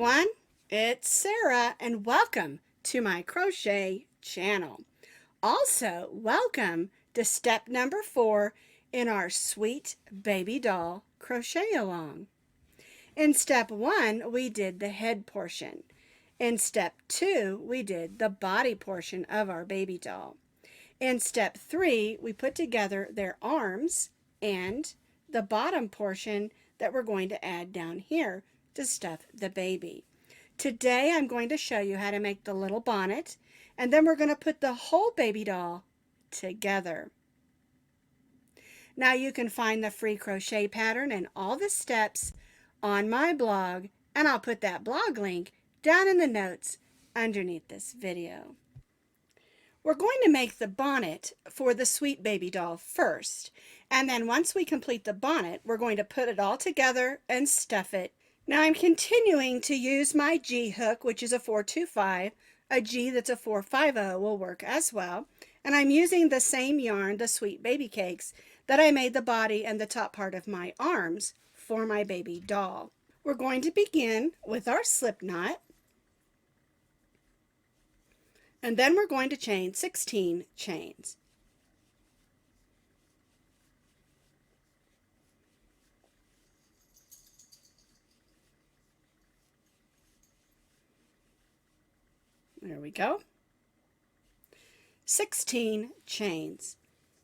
everyone, it's Sarah and welcome to my crochet channel. Also, welcome to step number 4 in our sweet baby doll crochet along. In step 1, we did the head portion. In step 2, we did the body portion of our baby doll. In step 3, we put together their arms and the bottom portion that we're going to add down here to stuff the baby. Today I'm going to show you how to make the little bonnet, and then we're going to put the whole baby doll together. Now you can find the free crochet pattern and all the steps on my blog, and I'll put that blog link down in the notes underneath this video. We're going to make the bonnet for the sweet baby doll first, and then once we complete the bonnet, we're going to put it all together and stuff it. Now I'm continuing to use my G hook, which is a 425. A G that's a 450 will work as well. And I'm using the same yarn, the Sweet Baby Cakes, that I made the body and the top part of my arms for my baby doll. We're going to begin with our slip knot. And then we're going to chain 16 chains. There we go. 16 chains.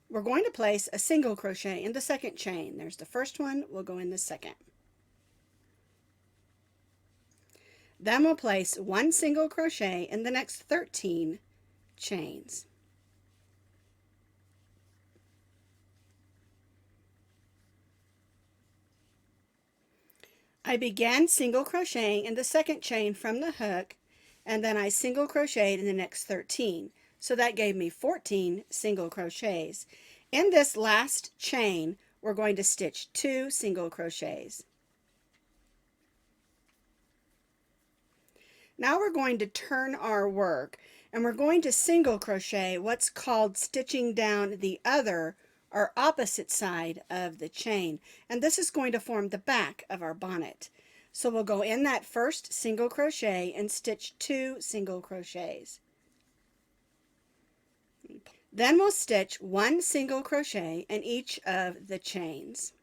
We're going to place a single crochet in the second chain. There's the first one, we'll go in the second. Then we'll place one single crochet in the next 13 chains. I began single crocheting in the second chain from the hook, and then I single crocheted in the next 13. So that gave me 14 single crochets. In this last chain, we're going to stitch 2 single crochets. Now we're going to turn our work, and we're going to single crochet what's called stitching down the other or opposite side of the chain. And this is going to form the back of our bonnet. So we'll go in that first single crochet and stitch 2 single crochets. Then we'll stitch 1 single crochet in each of the chains.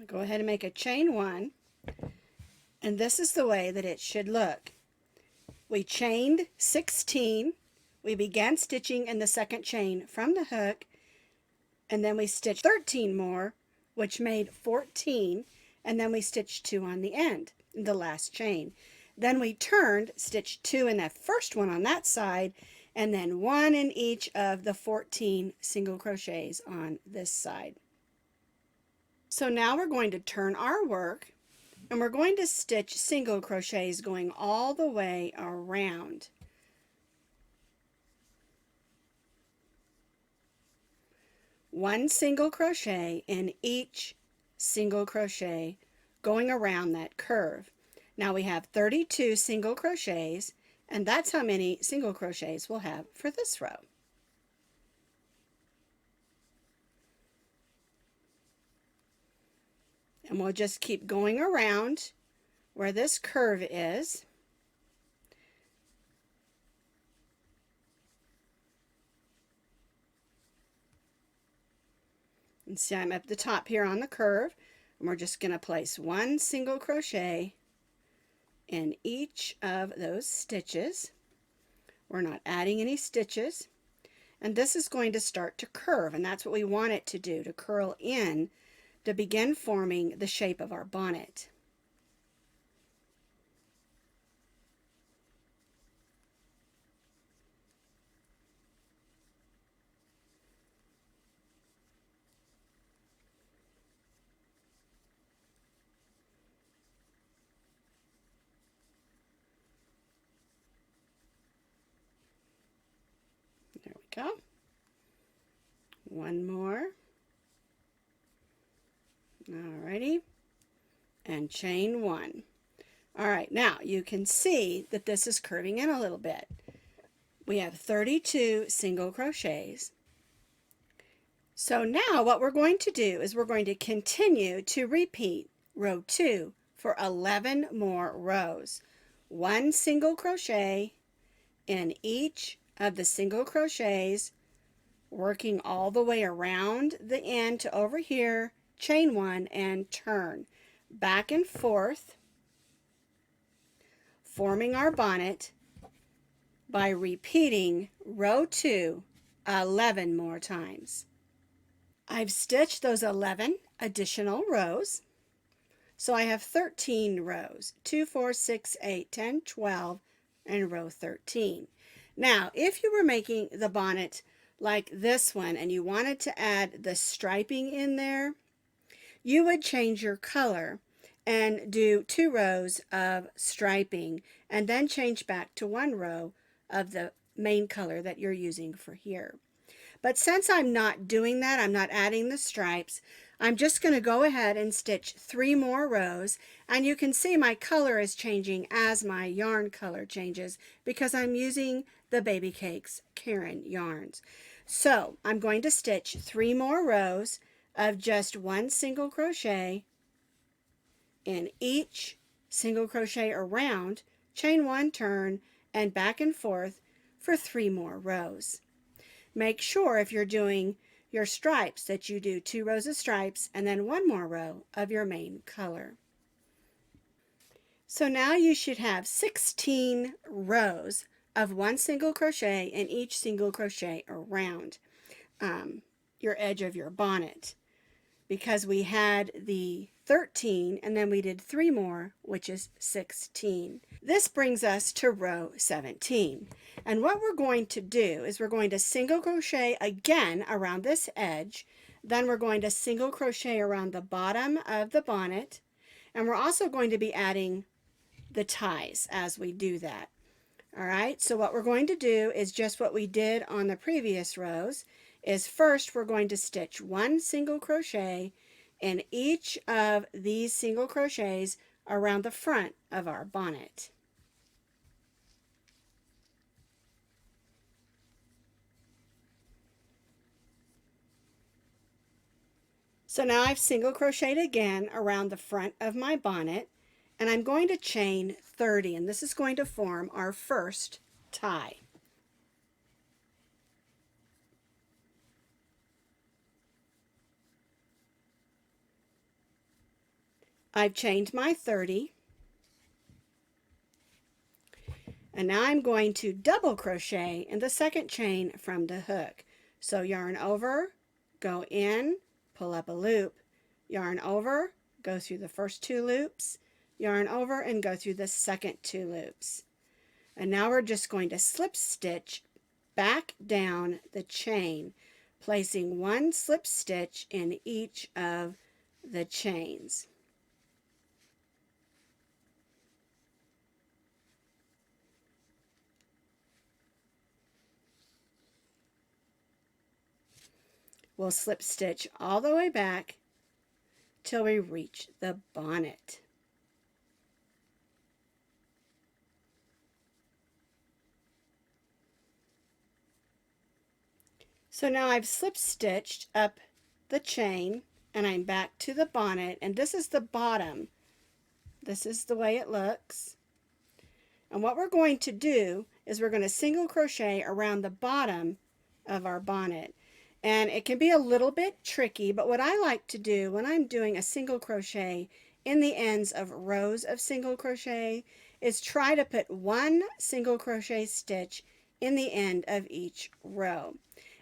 Go ahead and make a chain 1, and this is the way that it should look. We chained 16, we began stitching in the second chain from the hook, and then we stitched 13 more, which made 14, and then we stitched 2 on the end in the last chain. Then we turned, stitched 2 in that first one on that side, and then 1 in each of the 14 single crochets on this side. So now we're going to turn our work, and we're going to stitch single crochets going all the way around. One single crochet in each single crochet going around that curve. Now we have 32 single crochets, and that's how many single crochets we'll have for this row. And we'll just keep going around where this curve is. And see, I'm at the top here on the curve, and we're just going to place 1 single crochet in each of those stitches. We're not adding any stitches. And this is going to start to curve, and that's what we want it to do, to curl in to begin forming the shape of our bonnet. go. One more. Alrighty. And chain one. Alright, now you can see that this is curving in a little bit. We have 32 single crochets. So now what we're going to do is we're going to continue to repeat row 2 for 11 more rows. One single crochet in each of the single crochets, working all the way around the end to over here, chain one and turn back and forth, forming our bonnet by repeating row 2 11 more times. I've stitched those 11 additional rows. So I have 13 rows, 2, 4, 6, 8, 10, 12, and row 13. Now, if you were making the bonnet like this one and you wanted to add the striping in there, you would change your color and do 2 rows of striping and then change back to 1 row of the main color that you're using for here. But since I'm not doing that, I'm not adding the stripes, I'm just going to go ahead and stitch 3 more rows, and you can see my color is changing as my yarn color changes because I'm using the Baby Cakes Caron yarns. So I'm going to stitch 3 more rows of just 1 single crochet in each single crochet around, chain 1, turn, and back and forth for 3 more rows. Make sure if you're doing your stripes that you do 2 rows of stripes and then 1 more row of your main color. So now you should have 16 rows of 1 single crochet in each single crochet around your edge of your bonnet, because we had the 13 and then we did 3 more, which is 16. This brings us to row 17. And what we're going to do is we're going to single crochet again around this edge, then we're going to single crochet around the bottom of the bonnet, and we're also going to be adding the ties as we do that. Alright, so what we're going to do is just what we did on the previous rows, is first we're going to stitch 1 single crochet in each of these single crochets around the front of our bonnet. So now I've single crocheted again around the front of my bonnet, and I'm going to chain 30, and this is going to form our first tie. I've chained my 30, and now I'm going to double crochet in the second chain from the hook. So yarn over, go in, pull up a loop, yarn over, go through the first 2 loops, yarn over and go through the second 2 loops. And now we're just going to slip stitch back down the chain, placing 1 slip stitch in each of the chains. We'll slip stitch all the way back till we reach the bonnet. So now I've slip stitched up the chain and I'm back to the bonnet, and this is the bottom. This is the way it looks. And what we're going to do is we're going to single crochet around the bottom of our bonnet. And it can be a little bit tricky, but what I like to do when I'm doing a single crochet in the ends of rows of single crochet is try to put 1 single crochet stitch in the end of each row.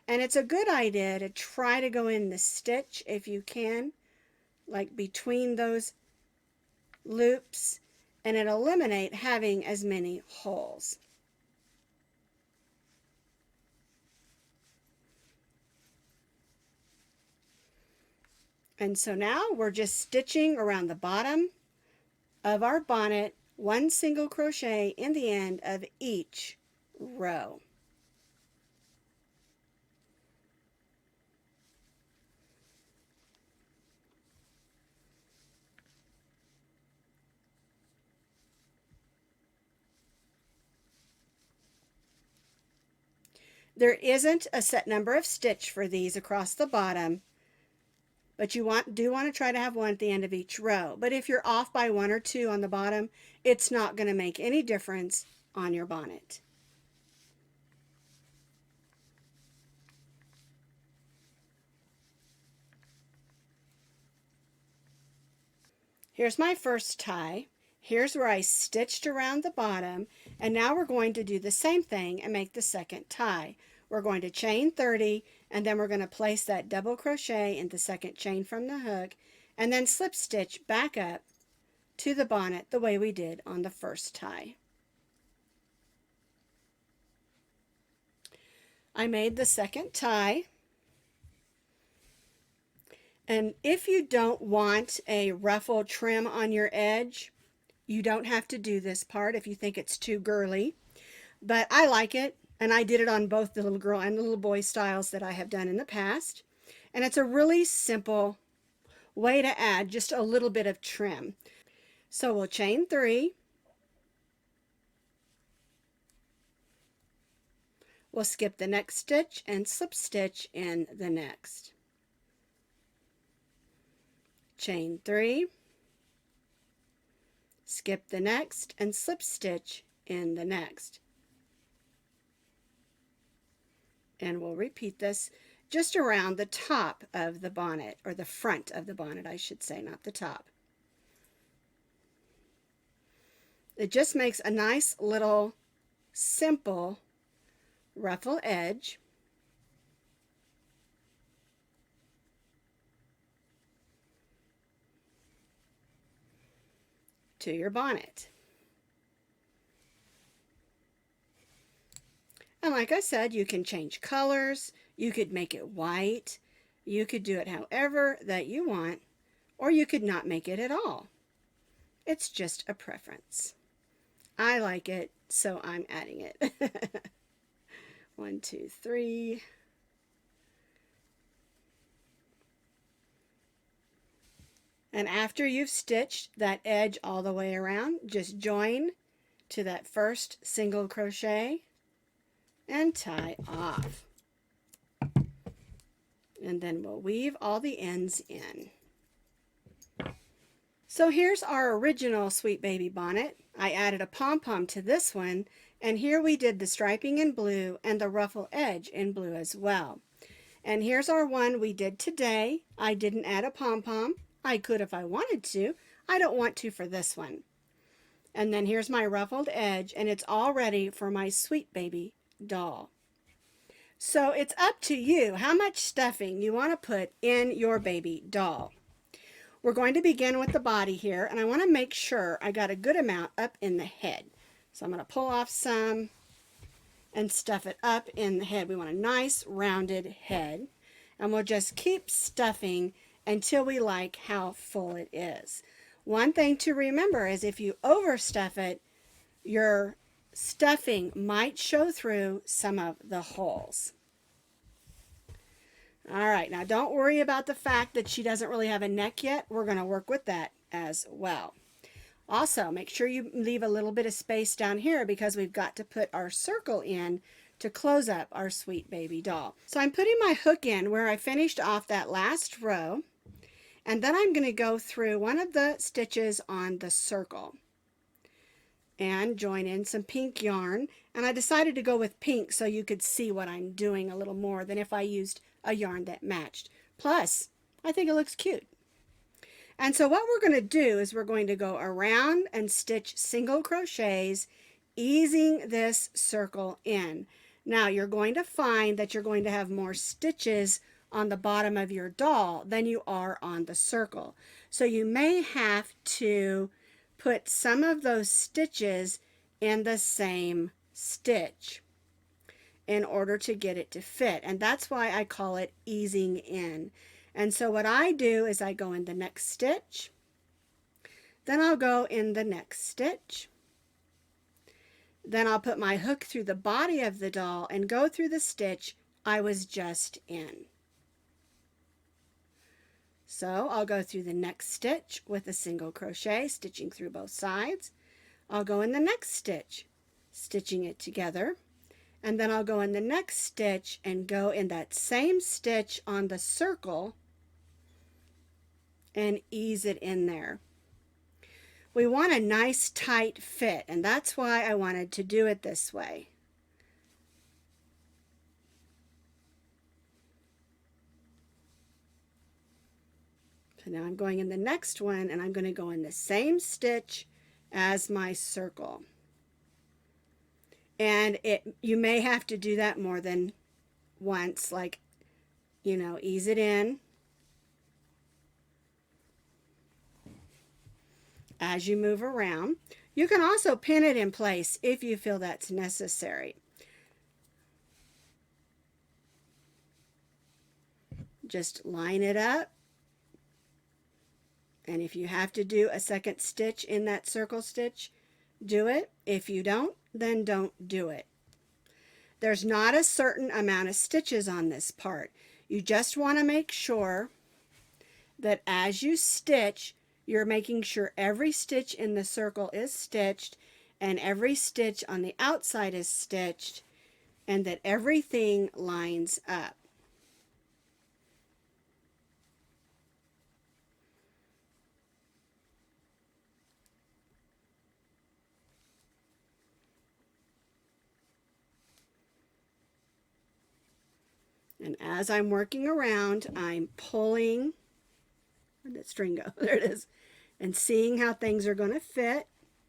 And it's a good idea to try to go in the stitch if you can, like between those loops, and it eliminate having as many holes. And so now we're just stitching around the bottom of our bonnet, 1 single crochet in the end of each row. There isn't a set number of stitch for these across the bottom, but you do want to try to have one at the end of each row. But if you're off by 1 or 2 on the bottom, it's not going to make any difference on your bonnet. Here's my first tie. Here's where I stitched around the bottom, and now we're going to do the same thing and make the second tie. We're going to chain 30, and then we're going to place that double crochet in the second chain from the hook, and then slip stitch back up to the bonnet the way we did on the first tie. I made the second tie. And if you don't want a ruffle trim on your edge, you don't have to do this part if you think it's too girly. But I like it, and I did it on both the little girl and the little boy styles that I have done in the past. And it's a really simple way to add just a little bit of trim. So we'll chain 3. We'll skip the next stitch and slip stitch in the next. Chain 3, skip the next, and slip stitch in the next. And we'll repeat this just around the top of the bonnet, or the front of the bonnet, I should say, not the top. It just makes a nice little simple ruffle edge. To your bonnet. And like I said, you can change colors, you could make it white, you could do it however that you want, or you could not make it at all. It's just a preference. I like it, so I'm adding it. 1, 2, 3. And after you've stitched that edge all the way around, just join to that first single crochet and tie off. And then we'll weave all the ends in. So here's our original Sweet Baby bonnet. I added a pom-pom to this one, and here we did the striping in blue and the ruffle edge in blue as well. And here's our one we did today. I didn't add a pom-pom. I could if I wanted to. I don't want to for this one. And then here's my ruffled edge, and it's all ready for my Sweet Baby doll. So it's up to you how much stuffing you want to put in your baby doll. We're going to begin with the body here, and I want to make sure I got a good amount up in the head. So I'm going to pull off some and stuff it up in the head. We want a nice rounded head, and we'll just keep stuffing until we like how full it is. One thing to remember is if you overstuff it, your stuffing might show through some of the holes. All right, now don't worry about the fact that she doesn't really have a neck yet. We're going to work with that as well. Also, make sure you leave a little bit of space down here because we've got to put our circle in to close up our Sweet Baby doll. So I'm putting my hook in where I finished off that last row, and then I'm going to go through one of the stitches on the circle and join in some pink yarn. And I decided to go with pink so you could see what I'm doing a little more than if I used a yarn that matched. Plus, I think it looks cute. And so what we're going to do is we're going to go around and stitch single crochets, easing this circle in. Now you're going to find that you're going to have more stitches on the bottom of your doll than you are on the circle. So you may have to put some of those stitches in the same stitch in order to get it to fit. And that's why I call it easing in. And so what I do is I go in the next stitch, then I'll go in the next stitch, then I'll put my hook through the body of the doll and go through the stitch I was just in. So I'll go through the next stitch with a single crochet, stitching through both sides. I'll go in the next stitch, stitching it together, and then I'll go in the next stitch and go in that same stitch on the circle and ease it in there. We want a nice tight fit, and that's why I wanted to do it this way. So now I'm going in the next one, and I'm going to go in the same stitch as my circle. And you may have to do that more than once, like, ease it in as you move around. You can also pin it in place if you feel that's necessary. Just line it up. And if you have to do a second stitch in that circle stitch, do it. If you don't, then don't do it. There's not a certain amount of stitches on this part. You just want to make sure that as you stitch, you're making sure every stitch in the circle is stitched and every stitch on the outside is stitched, and that everything lines up. And as I'm working around, I'm pulling, where'd that string go? There it is. And seeing how things are going to fit.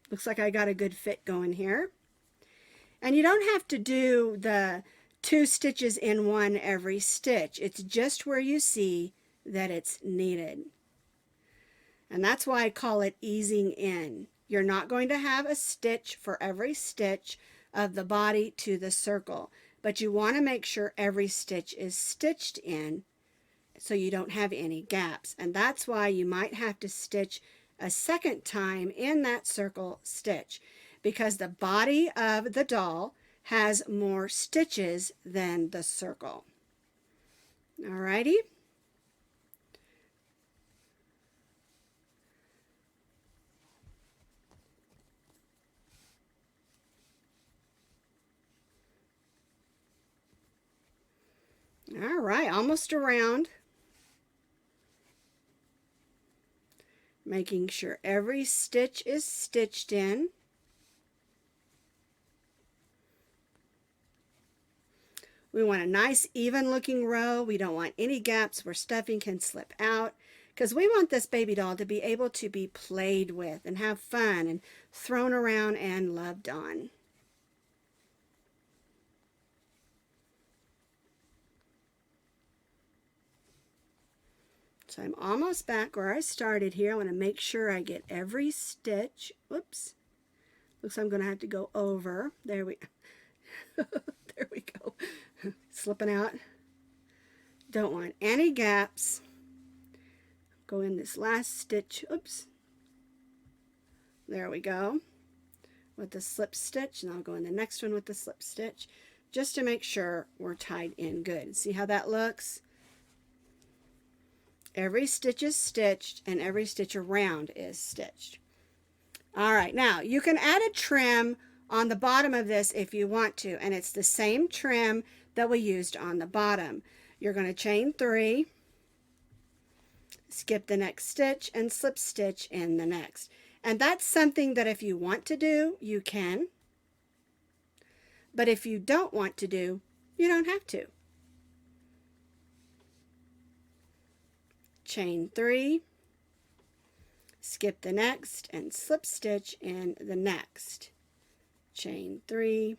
Looks like I got a good fit going here. And you don't have to do the 2 stitches in one every stitch. It's just where you see that it's needed. And that's why I call it easing in. You're not going to have a stitch for every stitch of the body to the circle, but you want to make sure every stitch is stitched in so you don't have any gaps. And that's why you might have to stitch a second time in that circle stitch, because the body of the doll has more stitches than the circle. Alrighty. All right, almost around. Making sure every stitch is stitched in. We want a nice even looking row. We don't want any gaps where stuffing can slip out, because we want this baby doll to be able to be played with and have fun and thrown around and loved on. So I'm almost back where I started here. I want to make sure I get every stitch. Whoops. Looks like I'm going to have to go over. There we there we go. Slipping out. Don't want any gaps. Go in this last stitch. Oops. There we go. With the slip stitch, and I'll go in the next one with the slip stitch, just to make sure we're tied in good. See how that looks? Every stitch is stitched and every stitch around is stitched. All right, now you can add a trim on the bottom of this if you want to, and it's the same trim that we used on the bottom. You're going to chain 3, skip the next stitch, and slip stitch in the next. And that's something that if you want to do, you can. But if you don't want to do, you don't have to. Chain 3, skip the next, and slip stitch in the next. Chain 3,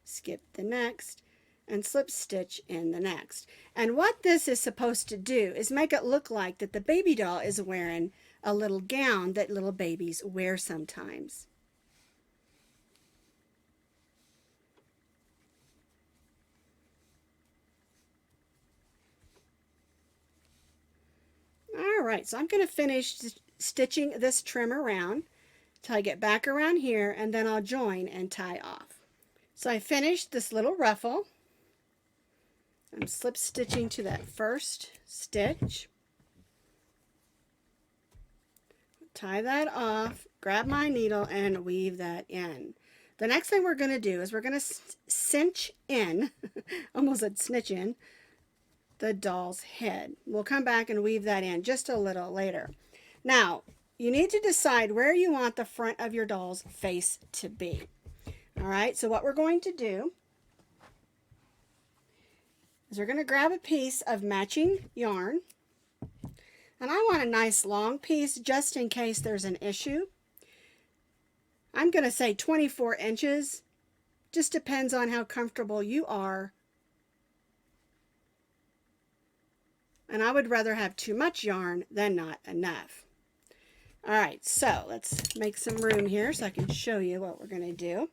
skip the next, and slip stitch in the next. And what this is supposed to do is make it look like that the baby doll is wearing a little gown that little babies wear sometimes. All right, so I'm going to finish stitching this trim around till I get back around here, and then I'll join and tie off. So I finished this little ruffle. I'm slip stitching to that first stitch. Tie that off, grab my needle, and weave that in. The next thing we're going to do is we're going to cinch in, almost said snitch in, the doll's head. We'll come back and weave that in just a little later. Now, you need to decide where you want the front of your doll's face to be. All right, so what we're going to do is we're going to grab a piece of matching yarn. And I want a nice long piece just in case there's an issue. I'm going to say 24 inches. Just depends on how comfortable you are. And I would rather have too much yarn than not enough. All right, so let's make some room here so I can show you what we're going to do.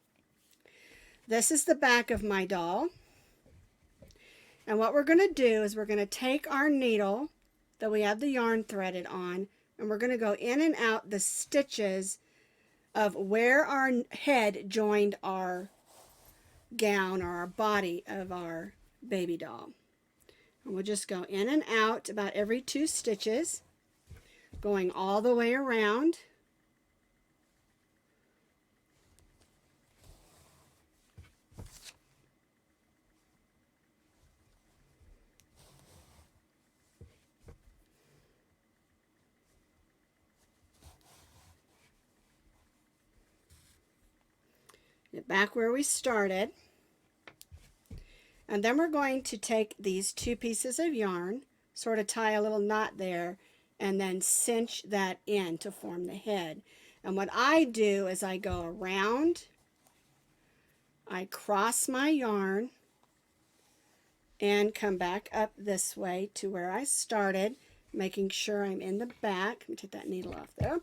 This is the back of my doll. And what we're going to do is we're going to take our needle that we have the yarn threaded on, and we're going to go in and out the stitches of where our head joined our gown or our body of our baby doll. And we'll just go in and out about every 2 stitches, going all the way around. Get back where we started. And then we're going to take these 2 pieces of yarn, sort of tie a little knot there, and then cinch that in to form the head. And what I do is I go around, I cross my yarn, and come back up this way to where I started, making sure I'm in the back. Let me take that needle off there.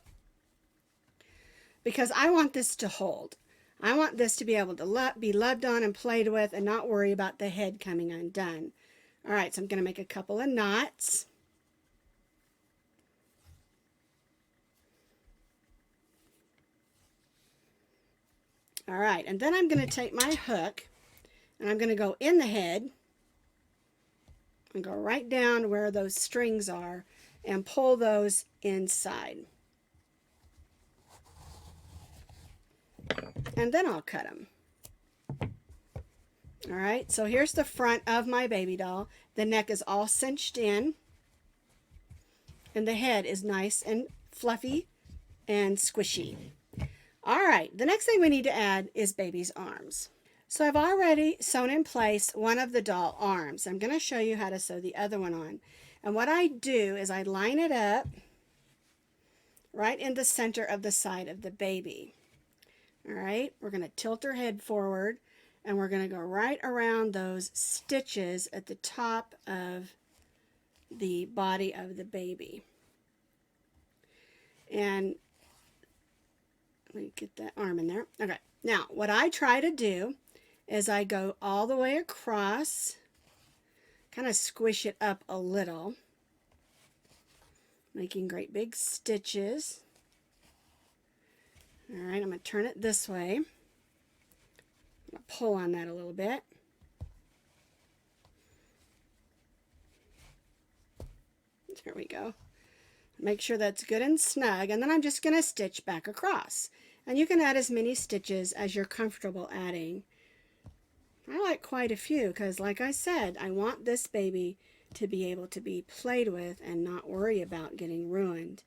Because I want this to hold. I want this to be able to be loved on and played with and not worry about the head coming undone. All right, so I'm going to make a couple of knots. All right, and then I'm going to take my hook and I'm going to go in the head and go right down where those strings are and pull those inside. And then I'll cut them. All right, so here's the front of my baby doll. The neck is all cinched in, and the head is nice and fluffy and squishy. All right, the next thing we need to add is baby's arms. So I've already sewn in place one of the doll arms. I'm going to show you how to sew the other one on. And what I do is I line it up right in the center of the side of the baby. All right, we're going to tilt her head forward, and we're going to go right around those stitches at the top of the body of the baby. And let me get that arm in there. Okay, now what I try to do is I go all the way across, kind of squish it up a little, making great big stitches. All right, I'm going to turn it this way. I'm going to pull on that a little bit. There we go. Make sure that's good and snug, and then I'm just going to stitch back across. And you can add as many stitches as you're comfortable adding. I like quite a few because, like I said, I want this baby to be able to be played with and not worry about getting ruined.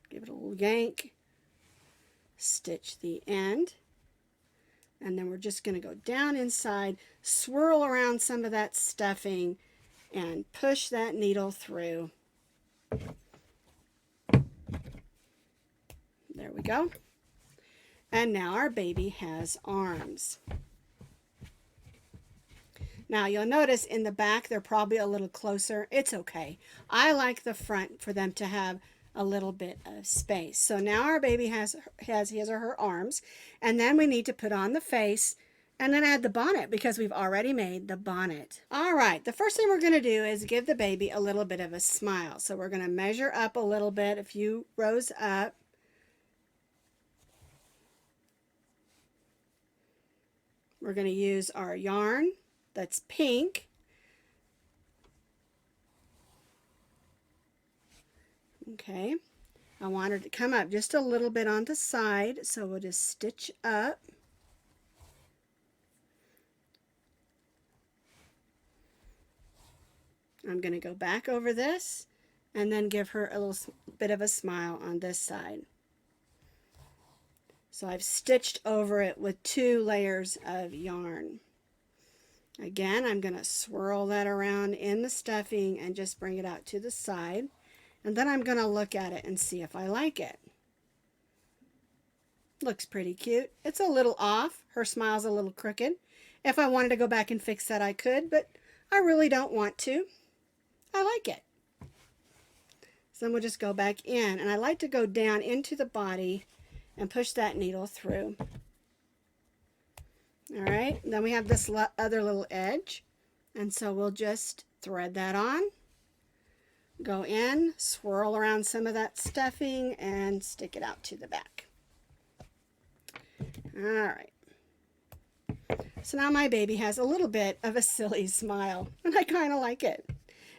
Give it a little yank, stitch the end, and then we're just going to go down inside, swirl around some of that stuffing, and push that needle through. There we go. And now our baby has arms. Now you'll notice in the back they're probably a little closer. It's okay. I like the front for them to have a little bit of space. So now our baby has his or her arms, and then we need to put on the face and then add the bonnet because we've already made the bonnet. All right, the first thing we're going to do is give the baby a little bit of a smile. So we're going to measure up a little bit, a few rows up. We're going to use our yarn that's pink. Okay, I want her to come up just a little bit on the side, so we'll just stitch up. I'm going to go back over this and then give her a little bit of a smile on this side. So I've stitched over it with 2 layers of yarn. Again, I'm going to swirl that around in the stuffing and just bring it out to the side. And then I'm going to look at it and see if I like it. Looks pretty cute. It's a little off. Her smile's a little crooked. If I wanted to go back and fix that, I could, but I really don't want to. I like it. So then we'll just go back in, and I like to go down into the body and push that needle through. All right, then we have this other little edge, and so we'll just thread that on, go in, swirl around some of that stuffing, and stick it out to the back. All right. So now my baby has a little bit of a silly smile, and I kind of like it.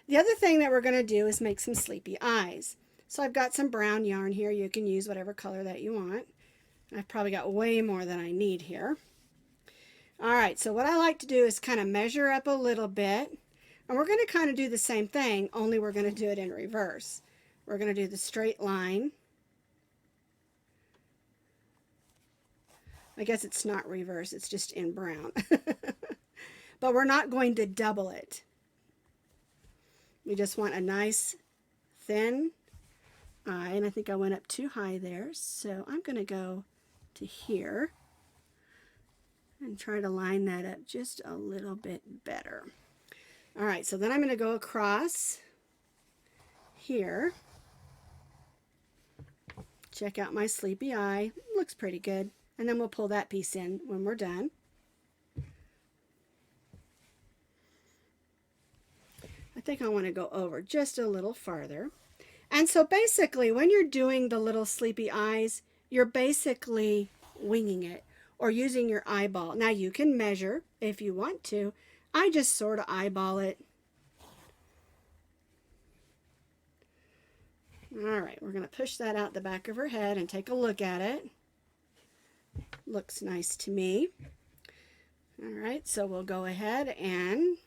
The other thing that we're going to do is make some sleepy eyes. So I've got some brown yarn here. You can use whatever color that you want. I've probably got way more than I need here. All right, so what I like to do is kind of measure up a little bit. And we're going to kind of do the same thing, only we're going to do it in reverse. We're going to do the straight line. I guess it's not reverse, it's just in brown. But we're not going to double it. We just want a nice thin eye, and I think I went up too high there, so I'm going to go to here and try to line that up just a little bit better. All right, so then I'm going to go across here. Check out my sleepy eye. Looks pretty good. And then we'll pull that piece in when we're done. I think I want to go over just a little farther. And so basically, when you're doing the little sleepy eyes, you're basically winging it or using your eyeball. Now you can measure if you want to. I just sort of eyeball it. All right, we're going to push that out the back of her head and take a look at it. Looks nice to me. All right, so we'll go ahead and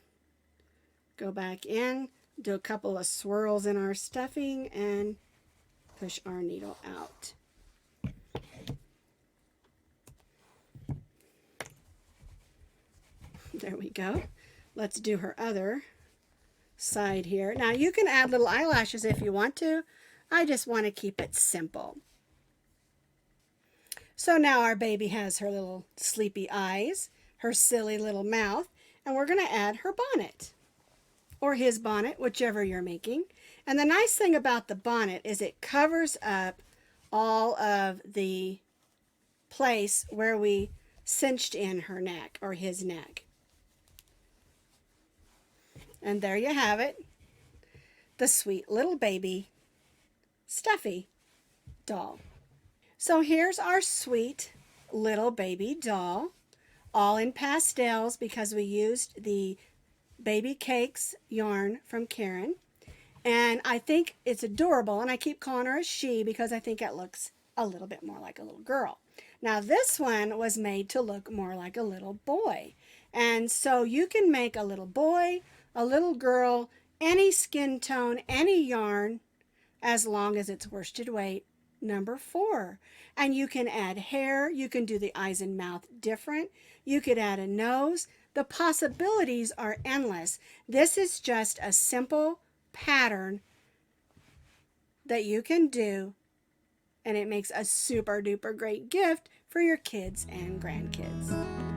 go back in, do a couple of swirls in our stuffing, and push our needle out. There we go. Let's do her other side here. Now you can add little eyelashes if you want to. I just want to keep it simple. So now our baby has her little sleepy eyes, her silly little mouth, and we're going to add her bonnet, or his bonnet, whichever you're making. And the nice thing about the bonnet is it covers up all of the place where we cinched in her neck, or his neck. And there you have it, the sweet little baby Stuffie doll. So here's our sweet little baby doll, all in pastels because we used the Baby Cakes yarn from Karen. And I think it's adorable, and I keep calling her a she because I think it looks a little bit more like a little girl. Now this one was made to look more like a little boy. And so you can make a little boy, a little girl, any skin tone, any yarn, as long as it's worsted weight number 4. And you can add hair, you can do the eyes and mouth different, you could add a nose. The possibilities are endless. This is just a simple pattern that you can do, and it makes a super duper great gift for your kids and grandkids.